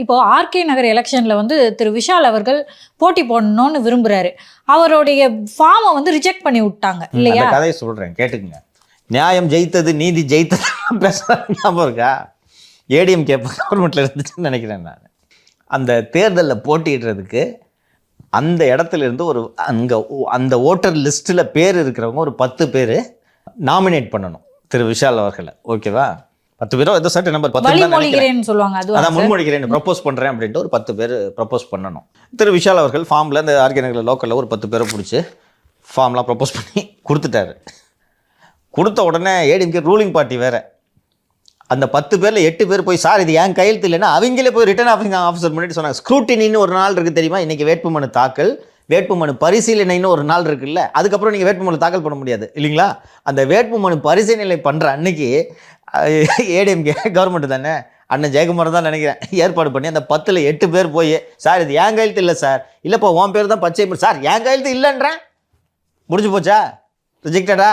இப்போ ஆர்கே நகர் எலெக்ஷன்ல வந்து திரு விஷால் அவர்கள் போட்டி போடணும்னு விரும்புறாரு. அவருடைய ஃபார்மை வந்து ரிஜெக்ட் பண்ணி விட்டாங்க இல்லையா? கதையை சொல்றேன் கேட்டுக்குங்க. நியாயம் ஜெயித்தது நீதி ஜெயித்தது ஞாபகம் இருக்கா? ஏடிஎம்கே கவர்மெண்ட்ல இருந்துச்சுன்னு நினைக்கிறேன் நான். அந்த தேர்தலில் போட்டியிடுறதுக்கு அந்த இடத்துல இருந்து ஒரு அந்த ஓட்டர் லிஸ்ட்டில் பேர் இருக்கிறவங்க ஒரு 10 பேர் நாமினேட் பண்ணணும் திரு விஷால் அவர்களை. ஓகேவா? 10 பேரோ ஏதோ சர்டன் நம்பர் 10 சொல்லுவாங்க. அதான் முன்மொழிகிறேன் ப்ரப்போஸ் பண்ணுறேன் அப்படின்ட்டு ஒரு 10 பேர் ப்ரப்போஸ் பண்ணணும். திரு விஷால் அவர்கள் ஃபார்மில் இந்த ஆர்கே நகர் லோக்கலில் ஒரு 10 பேரை பிடிச்சி ஃபார்ம்லாம் ப்ரப்போஸ் பண்ணி கொடுத்துட்டாரு. கொடுத்த உடனே ஏடிஎம்கே ரூலிங் பார்ட்டி வேறு. அந்த 10 பேரில் 8 பேர் போய் சார் இது ஏன் கையெழுத்து இல்லைன்னா அவங்களே போய் ரிட்டர்ன் ஆஃபீஸர் முன்னாடி சொன்னாங்க. ஸ்க்ரூட்டினின்னு ஒரு நாள் இருக்குது தெரியுமா? இன்றைக்கி வேட்புமனு தாக்கல், வேட்புமனு பரிசீலனைன்னு ஒரு நாள் இருக்குல்ல, அதுக்கப்புறம் நீங்கள் வேட்புமனு தாக்கல் பண்ண முடியாது இல்லைங்களா? அந்த வேட்புமனு பரிசீலனை பண்ணுற அன்னைக்கு ஏடிஎம்கே கவர்மெண்ட் தானே, அண்ணன் ஜெயக்குமார் தான் நினைக்கிறேன், ஏற்பாடு பண்ணி அந்த 10ல் 8 பேர் போய் சார் இது ஏன் கையெழுத்து இல்லை சார், இல்லைப்பா உன் பேர் தான் பச்சை சார், ஏன் கையெழுத்து இல்லைன்றேன், முடிஞ்சு போச்சா, ரிஜெக்டடா.